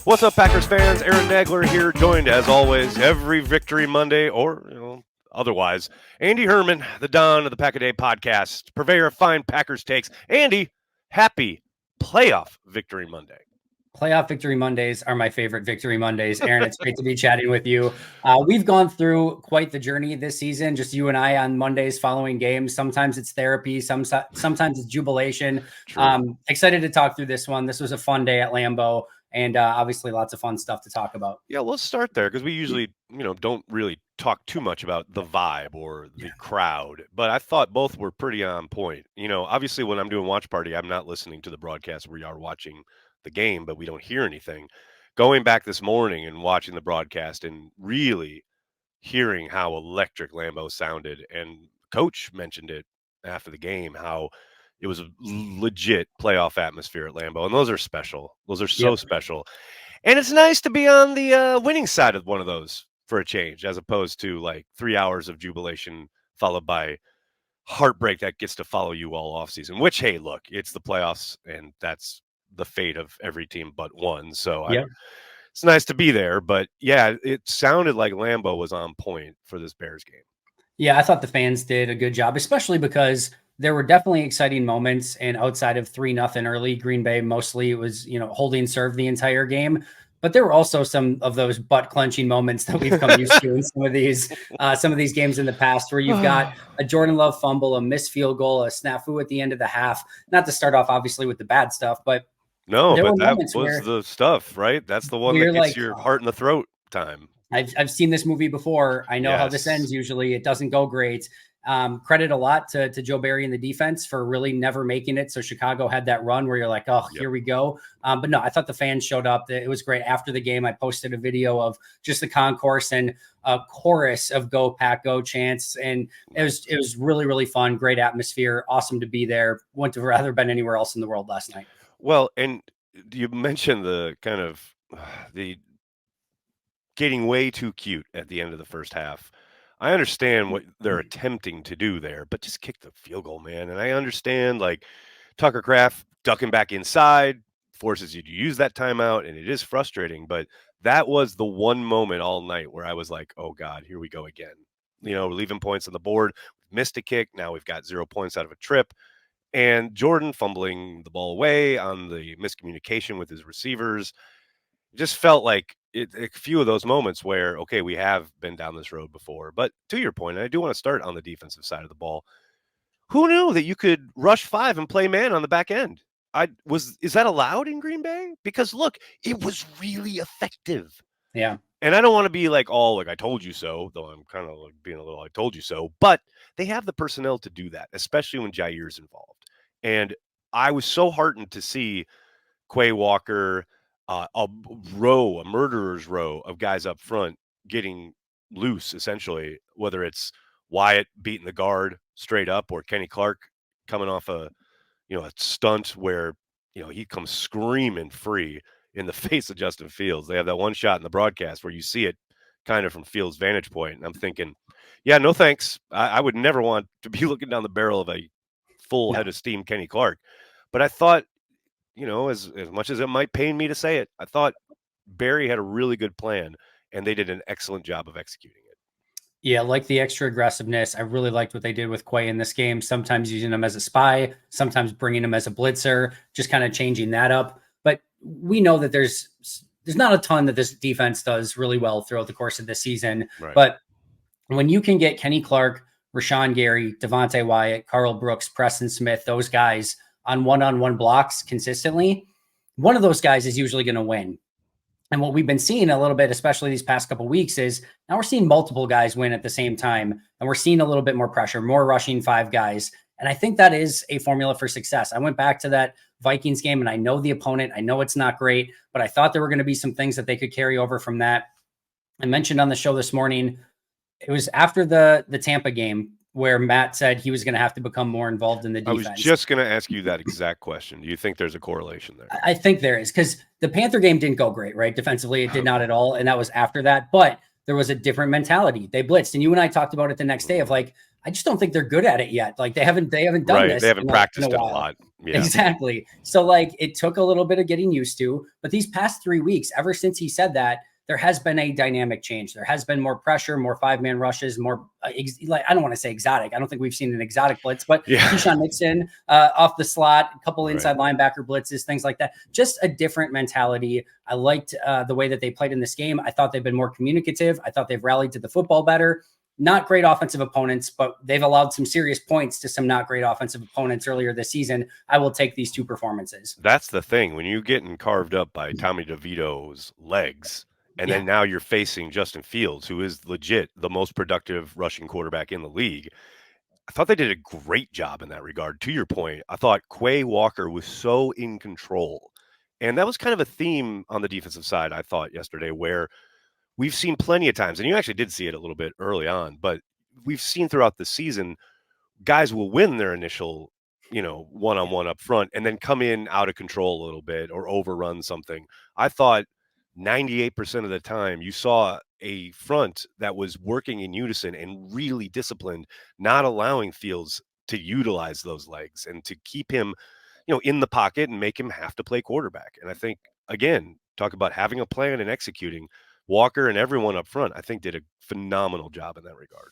What's up, Packers fans? Aaron Nagler here, joined as always every Victory Monday or otherwise. Andy Herman, the Don of the Pack-A-Day podcast, purveyor of fine Packers takes. Andy, happy playoff Victory Monday. Playoff Victory Mondays are my favorite Victory Mondays. Aaron, it's great to be chatting with you. We've gone through quite the journey this season, just you and I on Mondays following games. Sometimes it's therapy, sometimes it's jubilation. Excited to talk through this one. This was a fun day at Lambeau, and obviously lots of fun stuff to talk about. Yeah, let's start there because we usually, don't really talk too much about the vibe or the crowd, but I thought both were pretty on point. Obviously when I'm doing watch party, I'm not listening to the broadcast. We are watching the game, but we don't hear anything. Going back this morning and watching the broadcast and really hearing how electric Lambeau sounded, and Coach mentioned it after the game, how it was a legit playoff atmosphere at Lambeau, and those are special. Those are so special. And it's nice to be on the winning side of one of those for a change, as opposed to like 3 hours of jubilation followed by heartbreak that gets to follow you all offseason, which, hey, look, it's the playoffs, and that's the fate of every team but one. So it's nice to be there. But, yeah, it sounded like Lambeau was on point for this Bears game. Yeah, I thought the fans did a good job, especially because there were definitely exciting moments. And outside of 3-0 early, Green Bay mostly was, holding serve the entire game. But there were also some of those butt clenching moments that we've come used to in some of these games in the past, where you've got a Jordan Love fumble, a missed field goal, a snafu at the end of the half. Not to start off, obviously, with the bad stuff, but no, but that was the stuff, right? That's the one that gets your heart in the throat time. I've seen this movie before. I know how this ends. Usually, it doesn't go great. Credit a lot to Joe Barry and the defense for really never making it. So Chicago had that run where you're like, here we go. But no, I thought the fans showed up. It was great. After the game, I posted a video of just the concourse and a chorus of "Go Pack, Go" chants, and it was really, really fun. Great atmosphere. Awesome to be there. Wouldn't have rather been anywhere else in the world last night. Well, and you mentioned the kind of the getting way too cute at the end of the first half. I understand what they're attempting to do there, but just kick the field goal, man. And I understand, like, Tucker Kraft ducking back inside forces you to use that timeout, and it is frustrating. But that was the one moment all night where I was like, oh, God, here we go again. Leaving points on the board. Missed a kick. Now we've got 0 points out of a trip. And Jordan fumbling the ball away on the miscommunication with his receivers. Just felt like a few of those moments where, okay, we have been down this road before. But to your point, and I do want to start on the defensive side of the ball. Who knew that you could rush 5 and play man on the back end? Is that allowed in Green Bay? Because look, it was really effective. Yeah. And I don't want to be like, I told you so, though I'm kind of like being a little, I told you so. But they have the personnel to do that, especially when Jair's involved. And I was so heartened to see Quay Walker, a murderer's row of guys up front getting loose, essentially, whether it's Wyatt beating the guard straight up or Kenny Clark coming off a stunt where, he comes screaming free in the face of Justin Fields. They have that one shot in the broadcast where you see it kind of from Fields' vantage point. And I'm thinking, yeah, no thanks. I would never want to be looking down the barrel of a full head of steam Kenny Clark. But I thought, as much as it might pain me to say it, I thought Barry had a really good plan, and they did an excellent job of executing it. Yeah, like the extra aggressiveness. I really liked what they did with Quay in this game, sometimes using him as a spy, sometimes bringing him as a blitzer, just kind of changing that up. But we know that there's not a ton that this defense does really well throughout the course of the season. Right. But when you can get Kenny Clark, Rashawn Gary, Devontae Wyatt, Carl Brooks, Preston Smith, those guys on one-on-one blocks consistently, one of those guys is usually going to win. And what we've been seeing a little bit, especially these past couple of weeks, is now we're seeing multiple guys win at the same time, and we're seeing a little bit more pressure, more rushing 5 guys. And I think that is a formula for success. I went back to that Vikings game, and I know the opponent. I know it's not great, but I thought there were going to be some things that they could carry over from that. I mentioned on the show this morning, it was after the Tampa game where Matt said he was going to have to become more involved in the defense. I was just going to ask you that exact question. Do you think there's a correlation there? I think there is, because the Panther game didn't go great, right? Defensively, it did not at all. And that was after that. But there was a different mentality. They blitzed. And you and I talked about it the next day of like, I just don't think they're good at it yet. Like they haven't done this. They haven't practiced it a lot. Yeah. Exactly. So like it took a little bit of getting used to, but these past 3 weeks, ever since he said that, there has been a dynamic change. There has been more pressure, more 5-man rushes, more like I don't want to say exotic. I don't think we've seen an exotic blitz, but Yeah. Keyshawn Nixon off the slot, a couple Right. inside linebacker blitzes, things like that. Just a different mentality. I liked the way that they played in this game. I thought they've been more communicative. I thought they've rallied to the football better. Not great offensive opponents, but they've allowed some serious points to some not great offensive opponents earlier this season. I will take these two performances. That's the thing. When you're getting carved up by Tommy DeVito's legs, and Yeah. then now you're facing Justin Fields, who is legit the most productive rushing quarterback in the league. I thought they did a great job in that regard. To your point, I thought Quay Walker was so in control. And that was kind of a theme on the defensive side, I thought, yesterday, where we've seen plenty of times, and you actually did see it a little bit early on, but we've seen throughout the season guys will win their initial, one-on-one up front and then come in out of control a little bit or overrun something. I thought 98% of the time you saw a front that was working in unison and really disciplined, not allowing Fields to utilize those legs and to keep him, in the pocket and make him have to play quarterback. And I think, again, talk about having a plan and executing. Walker and everyone up front, I think, did a phenomenal job in that regard.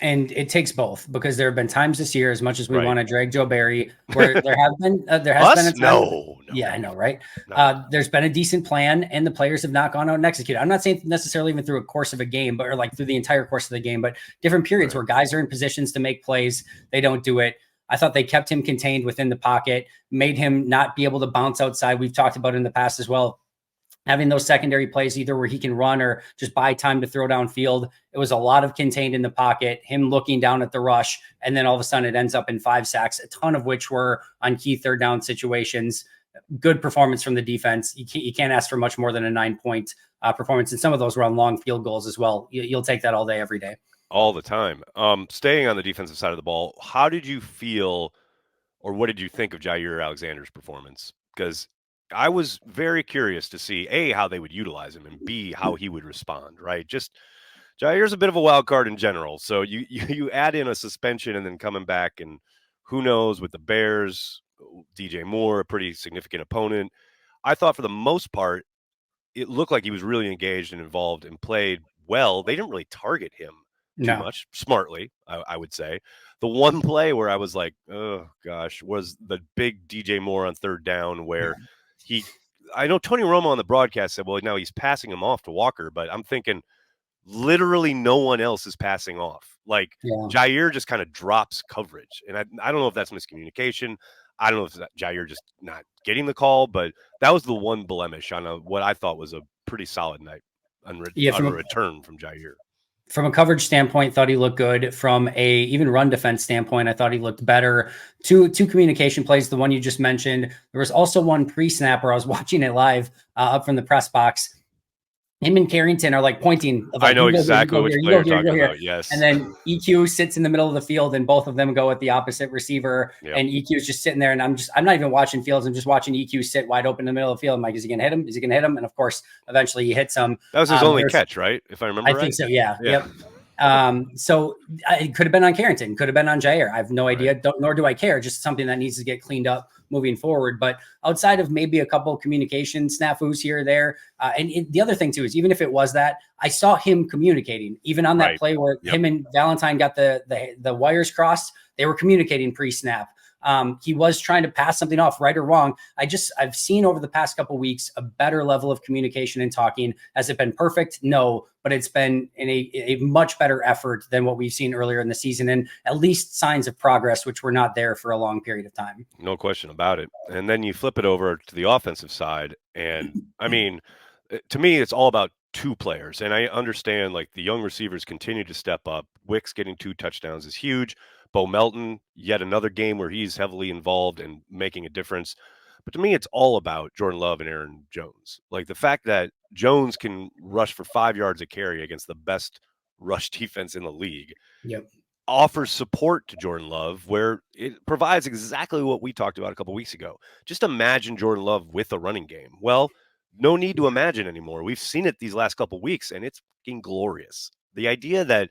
And it takes both because there have been times this year, as much as we Right. want to drag Joe Barry, where there has been a Us? time. No, Yeah, I no, know, right? no. There's been a decent plan, and the players have not gone out and executed. I'm not saying necessarily even through a course of a game, but or like through the entire course of the game, but different periods Right. where guys are in positions to make plays, they don't do it. I thought they kept him contained within the pocket, made him not be able to bounce outside. We've talked about it in the past as well, having those secondary plays either where he can run or just buy time to throw downfield. It was a lot of contained in the pocket, him looking down at the rush, and then all of a sudden it ends up in 5 sacks, a ton of which were on key third down situations. Good performance from the defense. You can't ask for much more than a 9-point performance, and some of those were on long field goals as well. You'll take that all day, every day. All the time. Staying on the defensive side of the ball, how did you feel or what did you think of Jair Alexander's performance? Because I was very curious to see A, how they would utilize him, and B, how he would respond, right? Just Jair's a bit of a wild card in general. So you add in a suspension and then coming back, and who knows with the Bears, DJ Moore, a pretty significant opponent. I thought for the most part, it looked like he was really engaged and involved and played well. They didn't really target him too No. much, smartly, I would say. The one play where I was like, oh gosh, was the big DJ Moore on third down where I know Tony Romo on the broadcast said, well, now he's passing him off to Walker, but I'm thinking literally no one else is passing off. Like Yeah. Jair just kind of drops coverage. And I don't know if that's miscommunication. I don't know if it's Jair just not getting the call, but that was the one blemish on what I thought was a pretty solid night on Yeah. a return from Jair. From a coverage standpoint, thought he looked good. From a even run defense standpoint, I thought he looked better. Two communication plays, the one you just mentioned. There was also one pre-snap where I was watching it live up from the press box. Him and Carrington are like pointing of I like, know you go here, you exactly go which here, you player go you're here, you talking go here. about. Yes. And then EQ sits in the middle of the field and both of them go at the opposite receiver. Yep. And EQ is just sitting there. And I'm not even watching Fields. I'm just watching EQ sit wide open in the middle of the field. I'm like, is he going to hit him? Is he going to hit him? And of course, eventually he hits him. That was his only catch, right? If I remember I right. think so. Yeah. Yeah. Yep. So it could have been on Carrington, could have been on Jair. I have no idea. Nor do I care. Just something that needs to get cleaned up moving forward. But outside of maybe a couple of communication snafus here or there, the other thing too is even if it was that, I saw him communicating even on that play where him and Valentine got the wires crossed. They were communicating pre-snap. He was trying to pass something off, right or wrong. I've seen over the past couple of weeks a better level of communication and talking. Has it been perfect? No, but it's been in a much better effort than what we've seen earlier in the season, and at least signs of progress, which were not there for a long period of time. No question about it. And then you flip it over to the offensive side, and I mean, to me, it's all about two players. And I understand like the young receivers continue to step up. Wicks getting 2 touchdowns is huge. Bo Melton, yet another game where he's heavily involved and making a difference. But to me, it's all about Jordan Love and Aaron Jones. Like the fact that Jones can rush for 5 yards a carry against the best rush defense in the league Yep. offers support to Jordan Love where it provides exactly what we talked about a couple weeks ago. Just imagine Jordan Love with a running game. Well, no need to imagine anymore. We've seen it these last couple weeks, and it's fucking glorious. The idea that,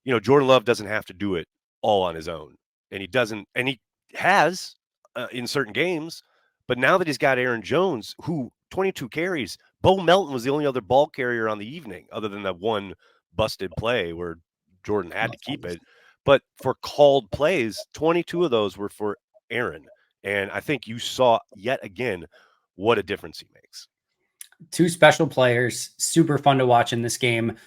Jordan Love doesn't have to do it all on his own, and he doesn't, and he has in certain games. But now that he's got Aaron Jones, who 22 carries, Bo Melton was the only other ball carrier on the evening, other than that one busted play where Jordan had to keep it. But for called plays, 22 of those were for Aaron. And I think you saw yet again what a difference he makes. Two special players, super fun to watch in this game.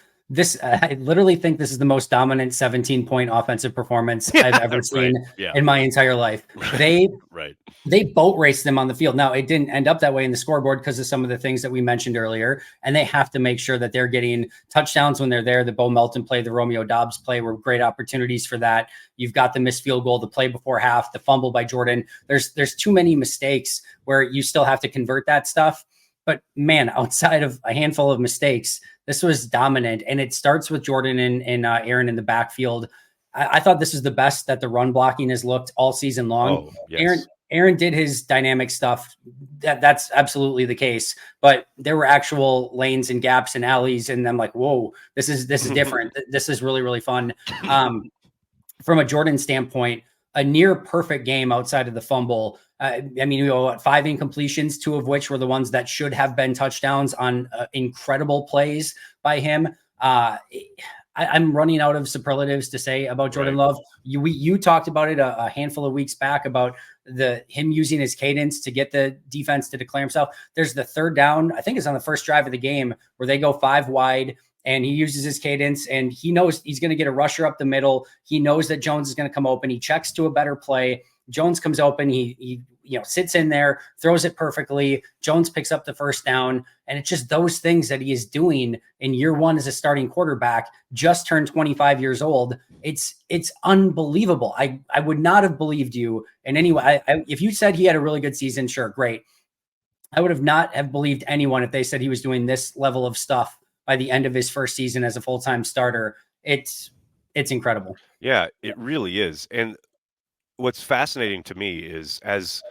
I literally think this is the most dominant 17-point offensive performance I've ever seen Right. Yeah. in my entire life. Right. Right. They boat raced them on the field. Now, it didn't end up that way in the scoreboard because of some of the things that we mentioned earlier. And they have to make sure that they're getting touchdowns when they're there. The Bo Melton play, the Romeo Dobbs play were great opportunities for that. You've got the missed field goal, the play before half, the fumble by Jordan. There's too many mistakes where you still have to convert that stuff. But man, outside of a handful of mistakes, this was dominant. And it starts with Jordan and Aaron in the backfield. I thought this is the best that the run blocking has looked all season long. Oh, yes. Aaron did his dynamic stuff. That's absolutely the case. But there were actual lanes and gaps and alleys, and I'm like, whoa, this is different. This is really, really fun. From a Jordan standpoint, a near perfect game outside of the fumble. I mean, 5 incompletions, 2 of which were the ones that should have been touchdowns on incredible plays by him. I'm running out of superlatives to say about Jordan Love. You talked about it a handful of weeks back about him using his cadence to get the defense to declare himself. There's the third down, I think it's on the first drive of the game, where they go 5 wide and he uses his cadence and he knows he's going to get a rusher up the middle. He knows that Jones is going to come open. He checks to a better play. Jones comes open. He sits in there, throws it perfectly. Jones picks up the first down. And it's just those things that he is doing in year one as a starting quarterback, just turned 25 years old. It's unbelievable. I would not have believed you in any way. If you said he had a really good season, sure, great. I would have not have believed anyone if they said he was doing this level of stuff by the end of his first season as a full-time starter. It's incredible. Yeah, it really is. And what's fascinating to me is, as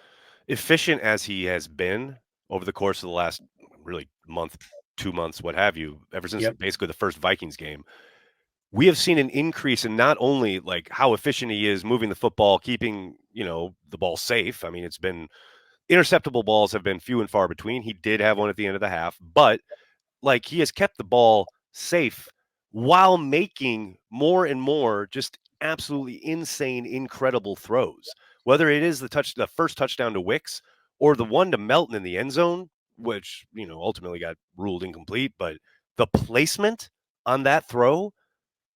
efficient as he has been over the course of the last really month, 2 months, what have you, ever since basically the first Vikings game, we have seen an increase in not only like how efficient he is moving the football, keeping, the ball safe. I mean, it's been interceptable balls have been few and far between. He did have one at the end of the half, but like he has kept the ball safe while making more and more just absolutely insane, incredible throws. Whether it is the first touchdown to Wicks or the one to Melton in the end zone, which ultimately got ruled incomplete, but the placement on that throw,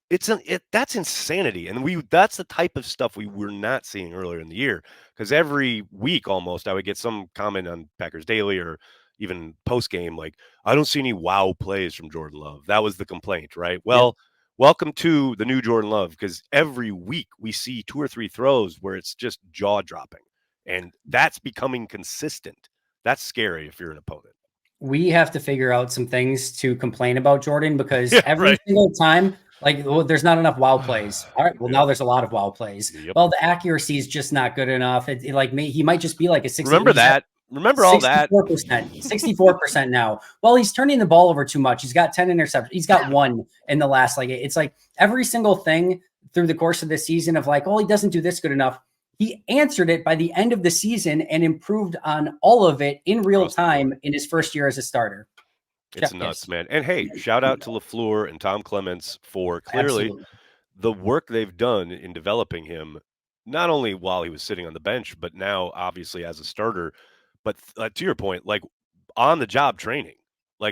that's insanity. And that's the type of stuff we were not seeing earlier in the year, because every week almost I would get some comment on Packers Daily or even post game like, I don't see any wow plays from Jordan Love. That was the complaint, right? Well, welcome to the new Jordan Love, because every week we see 2 or 3 throws where it's just jaw dropping, and that's becoming consistent. That's scary if you're an opponent. We have to figure out some things to complain about Jordan, because every single time, there's not enough wow plays. All right, well, now there's a lot of wow plays. Well, the accuracy is just not good enough. He might just be like a 60. Remember all that? 64% now. Well, he's turning the ball over too much. He's got 10 interceptions. He's got 1 in the last, it's like every single thing through the course of the season of he doesn't do this good enough. He answered it by the end of the season and improved on all of it in real time in his first year as a starter. It's nuts, man. And hey, shout out to LaFleur and Tom Clemens for clearly the work they've done in developing him, not only while he was sitting on the bench, but now obviously as a starter. But to your point, on the job training,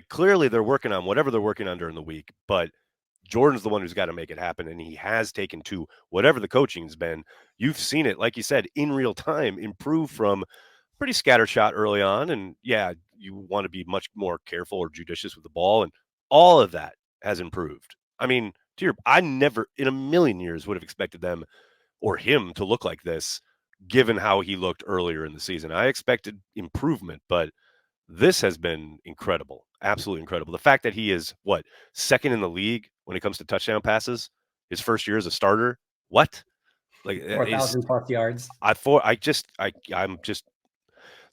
clearly they're working on whatever they're working on during the week, but Jordan's the one who's got to make it happen. And he has taken to whatever the coaching's been. You've seen it, like you said, in real time, improve from pretty scattershot early on. And yeah, you want to be much more careful or judicious with the ball. And all of that has improved. I mean, I never in a million years would have expected them or him to look like this, given how he looked earlier in the season. I expected improvement, but this has been incredible. Absolutely incredible. The fact that he is second in the league when it comes to touchdown passes, his first year as a starter. What? 4,000 plus yards. I'm just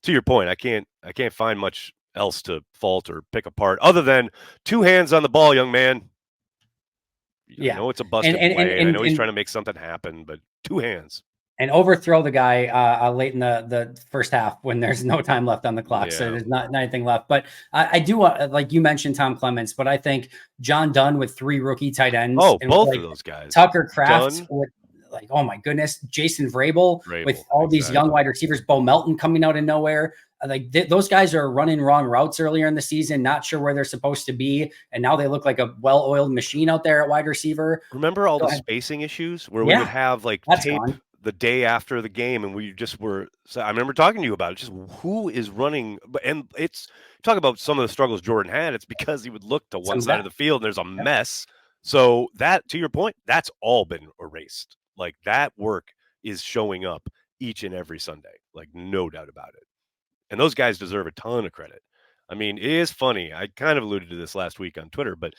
to your point. I can't find much else to fault or pick apart other than 2 hands on the ball, young man. I know it's a busted play. I know he's trying to make something happen, but 2 hands. and overthrow the guy late in the first half when there's no time left on the clock. So Yeah. there's not anything left. But I do like you mentioned Tom Clemens, but I think John Dunn with 3 rookie tight ends Oh, and with both of like those guys. Tucker Kraft Dunn, with like, oh my goodness, Jason Vrabel with Vrabel, all these young exactly. wide receivers, Bo Melton coming out of nowhere. Like those guys are running wrong routes earlier in the season, not sure where they're supposed to be, and now they look like a well-oiled machine out there at wide receiver. Remember all Go the ahead. spacing issues where we would Yeah, have like that's tape gone. the day after the game and we just were so I remember talking to you about it, just who is running and it's talk about some of the struggles Jordan had, it's because he would look to one Some of side that. of the field and there's a Yep. mess. So that to your point, that's all been erased. Like that work is showing up each and every Sunday. Like no doubt about it. And those guys deserve a ton of credit. I mean, it is funny. I kind of alluded to this last week on Twitter, but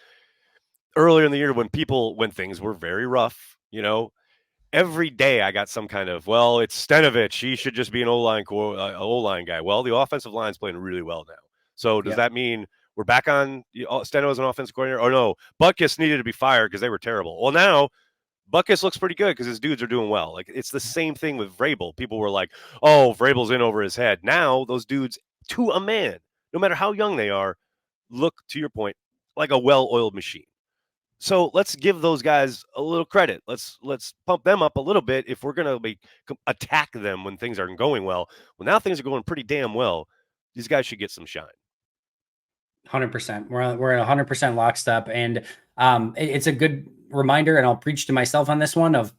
earlier in the year when things were very rough, every day I got some kind of, well, it's Stenovich. He should just be an O-line guy. Well, the offensive line's playing really well now. So does Yep. that mean we're back on Steno as an offensive coordinator? Oh no, Butkus needed to be fired because they were terrible. Well, now Butkus looks pretty good because his dudes are doing well. Like it's the same thing with Vrabel. People were like, "Oh, Vrabel's in over his head." Now those dudes, to a man, no matter how young they are, look to your point like a well-oiled machine. So let's give those guys a little credit. Let's pump them up a little bit if we're gonna attack them when things aren't going well. Well, now things are going pretty damn well. These guys should get some shine. 100%. We're at 100% lockstep, and it's a good reminder. And I'll preach to myself on this one. Of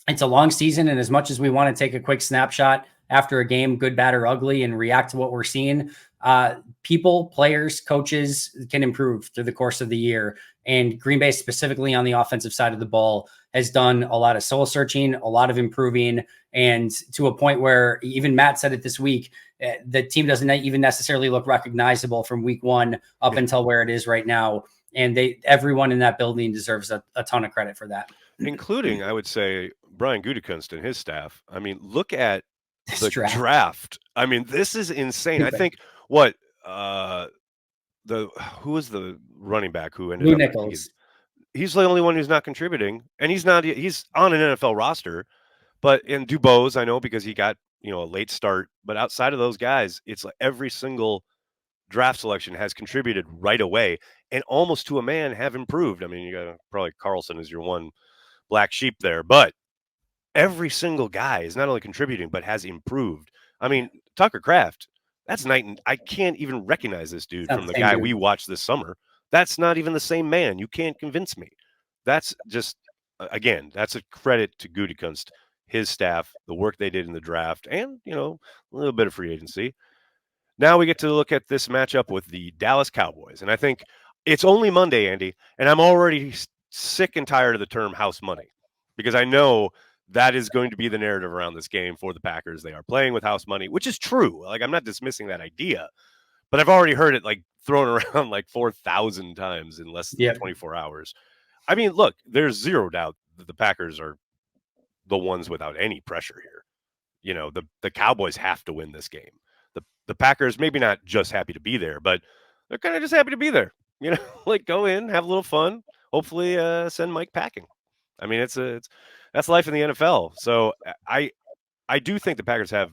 it's a long season, and as much as we want to take a quick snapshot after a game, good, bad, or ugly, and react to what we're seeing, people, players, coaches can improve through the course of the year. And Green Bay, specifically on the offensive side of the ball, has done a lot of soul searching, a lot of improving, and to a point where even Matt said it this week. The team doesn't even necessarily look recognizable from week 1 up Yeah. until where it is right now. And everyone in that building deserves a ton of credit for that. Including, I would say, Brian Gutekunst and his staff. I mean, look at This the draft, draft. I mean, this is insane. I stupid. think what the who was the running back who ended Lou up I think Nichols. he's the only one who's not contributing and he's on an NFL roster. But in Dubose, I know because he got, a late start. But outside of those guys, it's like every single draft selection has contributed right away and almost to a man have improved. I mean, you got probably Carlson is your one black sheep there, but every single guy is not only contributing but has improved. I Yeah, mean, Tucker Kraft, that's night and I can't even recognize this it's dude not from the the same guy we dude. watched this summer. That's not even the same man. You can't convince me. That's just again, that's a credit to Gutekunst, his staff, the work they did in the draft, and a little bit of free agency. Now we get to look at this matchup with the Dallas Cowboys, and I think it's only Monday, Andy, and I'm already sick and tired of the term house money because I know that is going to be the narrative around this game for the Packers. They are playing with house money, which is true. Like I'm not dismissing that idea, but I've already heard it like thrown around like 4,000 times in less than Yep. 24 hours. I mean, look, there's zero doubt that the Packers are the ones without any pressure here. The Cowboys have to win this game. The Packers maybe not just happy to be there, but they're kind of just happy to be there. Like go in, have a little fun. Hopefully, send Mike packing. I mean, it's that's life in the NFL. So I do think the Packers have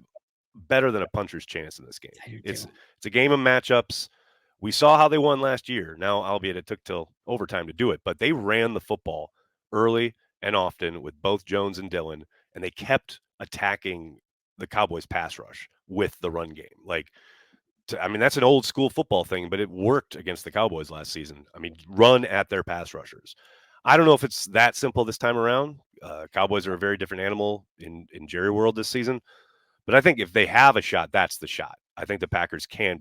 better than a puncher's chance in this game. I do It's too. it's a game of matchups. We saw how they won last year. Now, albeit it took till overtime to do it, but they ran the football early and often with both Jones and Dillon, and they kept attacking the Cowboys pass rush with the run game. I mean, that's an old school football thing, but it worked against the Cowboys last season. I mean, run at their pass rushers. I don't know if it's that simple this time around. Cowboys are a very different animal in Jerry world this season, but I think if they have a shot, that's the shot. I think the Packers can.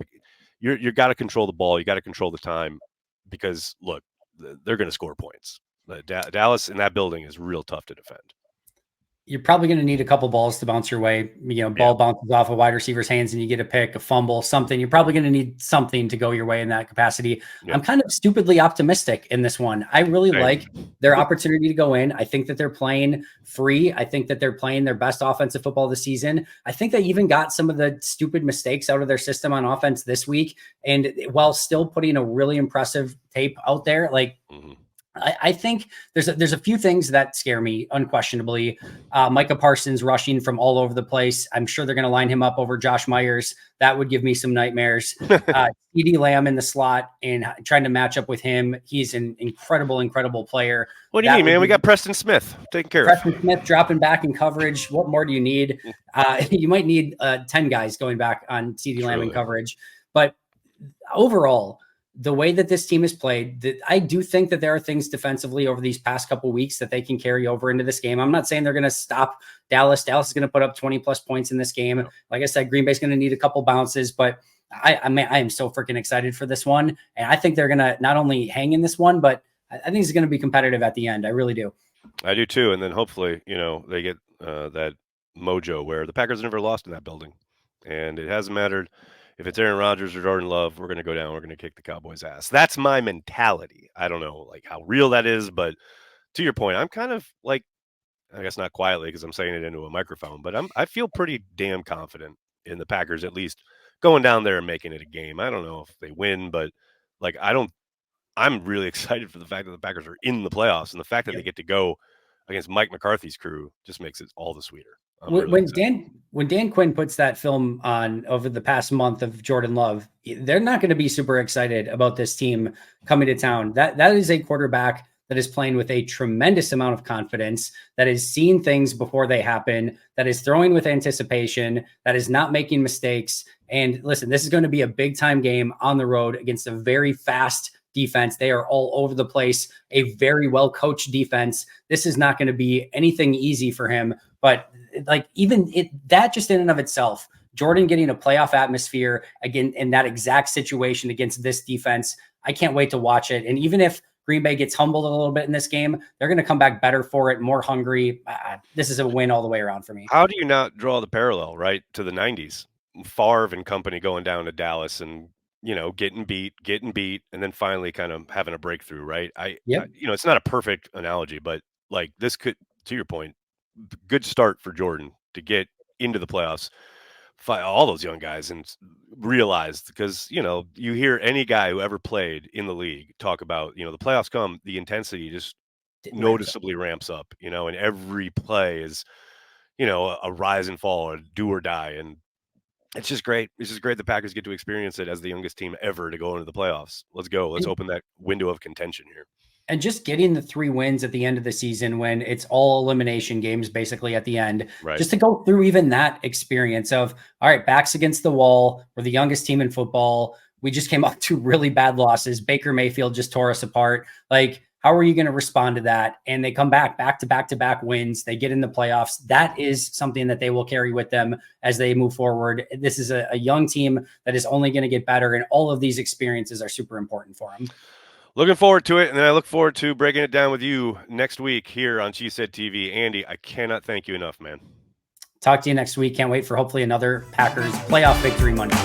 You got to control the ball. You got to control the time because look, they're going to score points. Dallas in that building is real tough to defend. You're probably going to need a couple balls to bounce your way. Yeah, Ball bounces off a wide receiver's hands and you get a pick, a fumble, something. You're probably going to need something to go your way in that capacity. yeah, I'm kind of stupidly optimistic in this one. I really same. like their opportunity to go in. I think that they're playing free. I think that they're playing their best offensive football this season. I think they even got some of the stupid mistakes out of their system on offense this week. And while still putting a really impressive tape out there, like Mhm. I think there's a few things that scare me unquestionably. Micah Parsons rushing from all over the place. I'm sure they're going to line him up over Josh Myers. That would give me some nightmares. CD Lamb in the slot and trying to match up with him. He's an incredible player. What do you mean, man? We got Preston Smith taken care of. Preston Smith dropping back in coverage. What more do you need? You might need 10 guys going back on CD Lamb in coverage. But overall, the way that this team has played, I do think that there are things defensively over these past couple of weeks that they can carry over into this game. I'm not saying they're going to stop Dallas. Dallas is going to put up 20 plus points in this game. Like I said, Green Bay's going to need a couple bounces, but I am so freaking excited for this one. And I think they're going to not only hang in this one, but I think it's going to be competitive at the end. I really do. I do too. And then hopefully, they get that mojo where the Packers never lost in that building. And it hasn't mattered if it's Aaron Rodgers or Jordan Love, we're going to go down. We're going to kick the Cowboys' ass. That's my mentality. I don't know like how real that is, but to your point, I'm kind of like, I guess not quietly because I'm saying it into a microphone, but I feel pretty damn confident in the Packers at least going down there and making it a game. I don't know if they win, but like I'm really excited for the fact that the Packers are in the playoffs, and the fact that they get to go against Mike McCarthy's crew just makes it all the sweeter. When Dan Quinn puts that film on over the past month of Jordan Love, they're not going to be super excited about this team coming to town. That is a quarterback that is playing with a tremendous amount of confidence, that is seeing things before they happen, that is throwing with anticipation, that is not making mistakes. And listen, this is going to be a big time game on the road against a very fast defense. They are all over the place, a very well coached defense. This is not going to be anything easy for him, but like that just in and of itself, Jordan getting a playoff atmosphere again in that exact situation against this defense, I can't wait to watch it. And even if Green Bay gets humbled a little bit in this game, they're going to come back better for it, more hungry. This is a win all the way around for me. How do you not draw the parallel, right, to the 90s? Favre and company going down to Dallas and, getting beat, and then finally kind of having a breakthrough, right? It's not a perfect analogy, but like this could, to your point, good start for Jordan to get into the playoffs, all those young guys, and realize, because you hear any guy who ever played in the league talk about the playoffs come, the intensity just noticeably ramps up, and every play is a rise and fall, a do or die, and it's just great. It's just great the Packers get to experience it as the youngest team ever to go into the playoffs. Let's go. Let's open that window of contention here. And just getting the 3 wins at the end of the season when it's all elimination games basically at the end, right. Just to go through even that experience of, all right, backs against the wall. We're the youngest team in football. We just came off 2 really bad losses. Baker Mayfield just tore us apart. Like, how are you going to respond to that? And they come back to back wins. They get in the playoffs. That is something that they will carry with them as they move forward. This is a young team that is only going to get better. And all of these experiences are super important for them. Looking forward to it, and I look forward to breaking it down with you next week here on She Said TV. Andy, I cannot thank you enough, man. Talk to you next week. Can't wait for hopefully another Packers playoff victory Monday.